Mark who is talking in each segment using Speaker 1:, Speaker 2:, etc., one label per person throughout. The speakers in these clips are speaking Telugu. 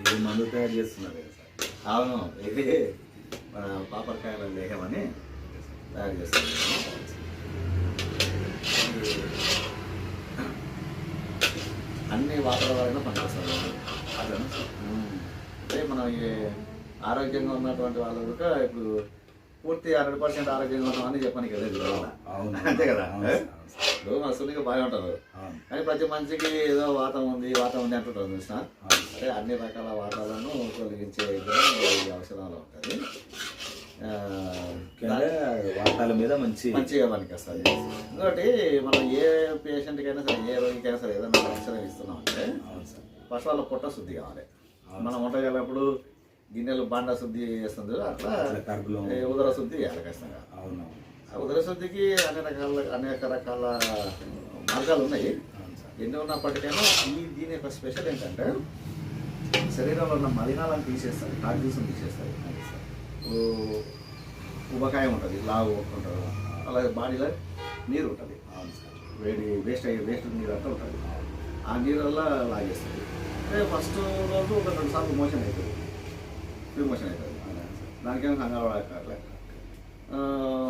Speaker 1: ఇది మందు తయారు చేస్తున్నారు కదా సార్.
Speaker 2: అవును, ఇది మన పాపరకాయల లేహం అని తయారు చేస్తాం. అన్ని వాతావరణంలో పనిచేస్తారు.
Speaker 1: అదే
Speaker 2: అంటే మనం ఈ ఆరోగ్యంగా ఉన్నటువంటి వాళ్ళు కూడా ఇప్పుడు పూర్తి 100% ఆరోగ్యంగా ఉన్నామని చెప్పని కదా. అంతే కదా, ఇప్పుడు మనసుగా బాగా ఉంటారు కానీ ప్రతి మనిషికి ఏదో వాతం ఉంది అంటుంటారు చూసిన. అంటే అన్ని రకాల వాతాలను తొలగించే ఈ ఔషధాలు ఉంటుంది.
Speaker 1: వాతాల మీద
Speaker 2: మంచిగా పనికి వస్తుంది. ఇంకోటి మనం ఏ పేషెంట్కైనా సరే, ఏ రోగికైనా సరే ఏదైనా ఔషధం ఇస్తున్నాం అంటే ఫస్ట్ వాళ్ళ పొట్ట శుద్ధి కావాలి. మనం వంట చేయాలప్పుడు గిన్నెలు బాండా శుద్ధి చేస్తుంది, అట్లా ఉదర శుద్ధి చేయాలి ఖచ్చితంగా. ఆ ఉదర శుద్ధికి అనేక రకాల మార్గాలు ఉన్నాయి. ఎన్ని ఉన్నప్పటికైనా దీని యొక్క స్పెషల్ ఏంటంటే శరీరంలో ఉన్న మలినాలను తీసేస్తుంది, టాక్సిన్స్ తీసేస్తుంది. ఉబకాయం ఉంటుంది, లావు ఉంటుంది, అలాగే బాడీలో నీరు ఉంటుంది, వేస్ట్ నీరు అంతా ఉంటుంది. ఆ నీరు వల్ల లాగేస్తుంది. అంటే ఫస్ట్ రోజు ఒక 2 సార్లు మోషన్ అవుతుంది, ఫ్రీ మోషన్ అవుతుంది. దానికేమో కంగారు పడక్కర్లే.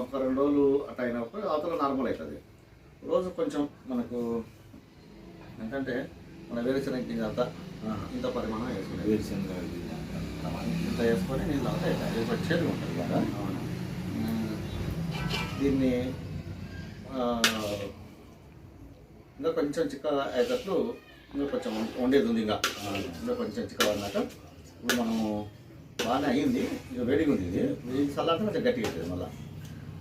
Speaker 2: ఒక 2 రోజులు అట్లా అయినప్పుడు అవతల నార్మల్ అవుతుంది. రోజు కొంచెం మనకు ఏంటంటే మన వేరుశనగ గింజ అంతా ఇంత పరిమాణం వేసుకునేది. ఇంత వేసుకొని నీళ్ళు అంతా అవుతాయి, వచ్చేది ఉంటుంది కదా. దీన్ని ఇంకా కొంచెం చిక్కగా అయ్యేటట్లు ఇంకా కొంచెం వండేది ఉంది. ఇంకా కొంచెం చిక్కగా అన్నాక ఇప్పుడు మనం బాగానే అయ్యింది, ఇక వేడిగా ఉంది. ఇది చల్లారితే కొంచెం గట్టిగా అవుతుంది. మళ్ళీ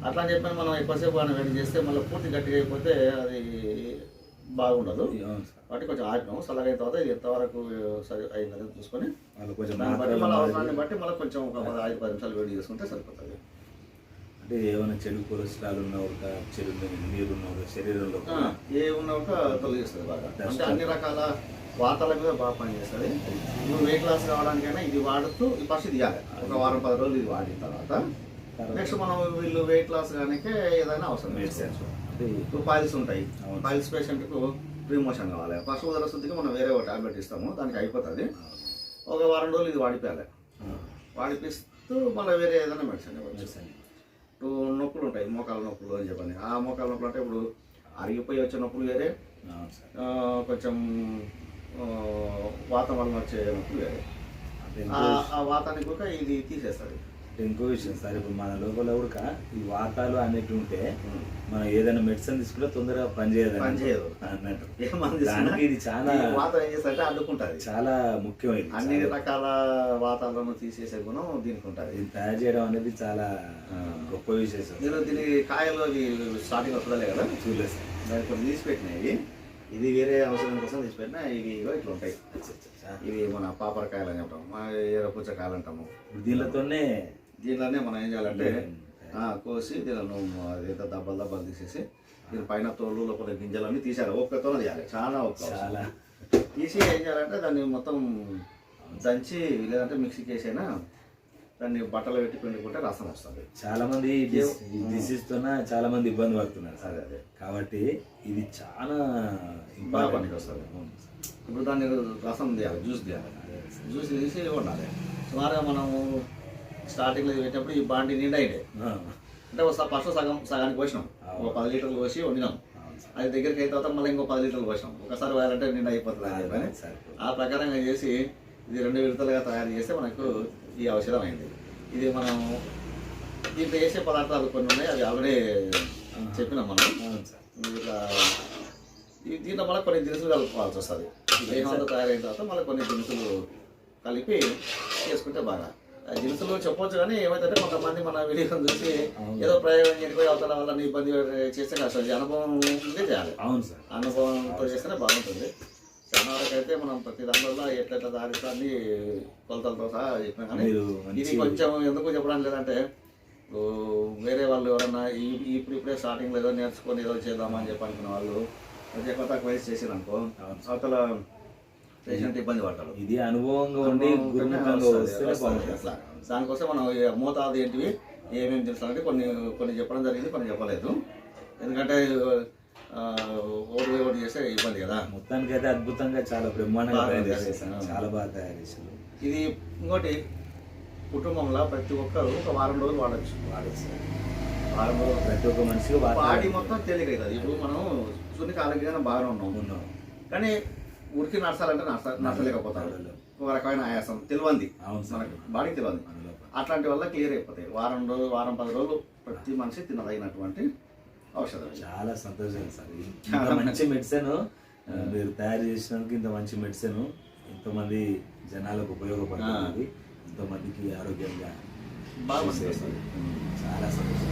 Speaker 2: అట్లా అని చెప్పి మనం ఎక్కువసేపు బాగా వేడి చేస్తే మళ్ళీ పూర్తి గట్టిగా అయిపోతే అది బాగుండదు. వాటి కొంచెం ఆపినాము, చల్లగా అయిన తర్వాత ఇది ఎంతవరకు సరి అయిందని చూసుకొని దాన్ని బట్టి మళ్ళీ అవసరాన్ని బట్టి మళ్ళీ కొంచెం ఒక 5-10 నిమిషాలు వేడి చేసుకుంటే సరిపోతుంది.
Speaker 1: అంటే ఏమైనా చెడు కొలెస్ట్రాల్ ఉన్న ఒక చెడు నీరు ఉన్న శరీరంలో
Speaker 2: ఏ ఉన్న ఒక తొలగిస్తుంది బాగా. అంటే అన్ని రకాల వాతాల మీద బాగా పనిచేస్తుంది. నువ్వు వెయిట్ లాస్ కావడానికైనా ఇది వాడుతూ ఫస్ట్ ఇది ఇవ్వాలి. ఒక 1-10 రోజులు ఇది వాడిన తర్వాత నెక్స్ట్ మనం వీళ్ళు వెయిట్ లాస్ కానీ ఏదైనా అవసరం మెడిసిన్స్. ఇప్పుడు పైల్స్ ఉంటాయి, పైల్స్ పేషెంట్కు ఫ్రీ మోషన్ కావాలి. ఫస్ట్ ఉదర శుద్ధికి మనం వేరే ఒక టాబ్లెట్ ఇస్తాము, దానికి అయిపోతుంది. ఒక 1 వారం రోజులు ఇది వాడిపోయాలి. వాడిపిస్తూ మళ్ళీ వేరే ఏదైనా మెడిసిన్ ఇవ్వచ్చు. ఇప్పుడు నొప్పులు ఉంటాయి, మోకాల నొప్పులు అని చెప్పని. ఆ మోకాల నొప్పులు అంటే ఇప్పుడు అరిగిపోయి వచ్చే నొప్పులు వేరే, కొంచెం వాతం వలన వచ్చే నొప్పులు వేరే. ఆ వాతానికి కూడా ఇది తీసేస్తుంది.
Speaker 1: ఇంకో విషయం సార్, ఇప్పుడు మన లోపల కూడా ఈ వాతాలు అనేవి ఉంటే మనం ఏదైనా మెడిసిన్ తీసుకుంటే తొందరగా పనిచేయదు అన్నట్టు. ఇది చాలా
Speaker 2: వాతం ఏం చేస్తే అడ్డుకుంటుంది,
Speaker 1: చాలా ముఖ్యమైనది.
Speaker 2: అన్ని రకాల వాతాలను తీసేసే గుణం దీనికి ఉంటుంది.
Speaker 1: ఇది తయారు చేయడం అనేది చాలా గొప్ప విశేషం.
Speaker 2: నేను దీని కాయలు అవి స్టార్టింగ్ వస్తుందలే కదా, చూడలేదు. దానికి కొన్ని తీసిపెట్టినాయి. ఇది వేరే అవసరం కోసం తీసిపెట్టినా ఇవి ఇట్లా ఉంటాయి. ఇవి మన పాపరకాయలు అని అంటాము, మన ఎర్రపుచ్చకాయలు అంటాము. దీనిలోనే మనం ఏం చేయాలంటే కోసి దీనిలో ఏదో దబ్బలు తీసేసి దీని పైన తోలు లోపల గింజలన్నీ తీసేయాలి. ఒక్కతోనే తీయాలి, చాలా తీసి ఏం చేయాలంటే దాన్ని మొత్తం దంచి లేదంటే మిక్సీకి వేసైనా దాన్ని బట్టలు పెట్టి పిండుకుంటే రసం వస్తుంది.
Speaker 1: చాలా మంది డిసీజ్తో చాలా మంది ఇబ్బంది పడుతున్నారు.
Speaker 2: అదే
Speaker 1: కాబట్టి ఇది చాలా
Speaker 2: బాగా పనికి వస్తుంది. ఇప్పుడు దాన్ని రసం తీయాలి, జ్యూస్ తీయాలి. జ్యూస్ తీసి ఉండాలి. సుమారుగా మనము స్టార్టింగ్లో పెట్టినప్పుడు ఈ బాండి నిండా అయింది. అంటే ఫస్ట్ సగానికి పోసినాం, ఒక 10 లీటర్లు పోసి వండినాం. అది దగ్గరికి అయిన తర్వాత మళ్ళీ ఇంకో 10 లీటర్లు పోసినాం. ఒకసారి వేయాలంటే నిండా అయిపోతుంది అని చెప్పని ఆ ప్రకారంగా చేసి ఇది 2 విడతలుగా తయారు చేస్తే మనకు ఈ ఔషధం అయింది. ఇది మనం దీంట్లో వేసే పదార్థాలు కొన్ని ఉన్నాయి, అవి ఆల్రెడీ చెప్పినాం మనం. ఇట్లా దీంట్లో మళ్ళీ కొన్ని దినుసులు కలుపుకోవాల్సి వస్తుంది. దేహంతో తయారైన తర్వాత మళ్ళీ కొన్ని దినుసులు కలిపి చేసుకుంటే బాగా. దినుసులు చెప్పొచ్చు కానీ ఏమైతే కొంతమంది మన వీడియో చూసి ఏదో ప్రయోగం చేయకపోయి అవతల వాళ్ళని ఇబ్బంది చేస్తే కష్టం. అనుభవం ఉంటే చేయాలి.
Speaker 1: అవును సార్,
Speaker 2: అనుభవంతో చేస్తేనే బాగుంటుంది. చాలా వరకు అయితే మనం ప్రతి దానివల్ల ఎట్లయితే దారితో అన్ని కొలతలతో సహా చెప్పినా కానీ ఇది కొంచెం ఎందుకు చెప్పడానికి లేదంటే వేరే వాళ్ళు ఎవరన్నా ఇప్పుడే స్టార్టింగ్లో ఏదో నేర్చుకొని ఏదో చేద్దామని చెప్పి అనుకున్న వాళ్ళు ఎక్కువ తక్కువ వయసు చేసారు అనుకో అవతల పేషెంట్ ఇబ్బంది పడతాడు.
Speaker 1: ఇది అనుభవంగా ఉండి
Speaker 2: దానికోసం మనం మోతాదు ఏంటివి ఏమేమి తెలుసాలంటే కొన్ని చెప్పడం జరిగింది, కొన్ని చెప్పలేదు. ఎందుకంటే ఓడి చేస్తే ఇబ్బంది కదా.
Speaker 1: మొత్తానికి అయితే అద్భుతంగా చాలా బ్రహ్మాండంగా తయారు చేశారు, చాలా బాగా తయారు చేశారు.
Speaker 2: ఇది ఇంకోటి కుటుంబంలో ప్రతి ఒక్కరు ఒక వారం రోజులు వాడచ్చు. వారం రోజులు
Speaker 1: ప్రతి ఒక్క మనిషికి
Speaker 2: బాడీ మొత్తం తేలిక అవుతుంది. ఇప్పుడు మనం సున్నికి ఆరోగ్యంగా బాగానే ఉన్నాం, కానీ ఉరికి నడచాలంటే నడచలేకపోతాం. ఒక రకమైన ఆయాసం తెలియంది మనకు, బాడీకి తెలియంది. అట్లాంటి వల్ల క్లియర్ అయిపోతాయి. వారం 10 రోజులు ప్రతి మనిషి తినదగినటువంటి ఔషధం.
Speaker 1: చాలా సంతోషం సార్, ఇంత మంచి మెడిసిన్ మీరు తయారు చేసినందుకు. ఇంత మంచి మెడిసిన్ ఎంతోమంది జనాలకు ఉపయోగపడుతుంది, ఎంతోమందికి ఆరోగ్యంగా
Speaker 2: బాగా
Speaker 1: చాలా సంతోషం.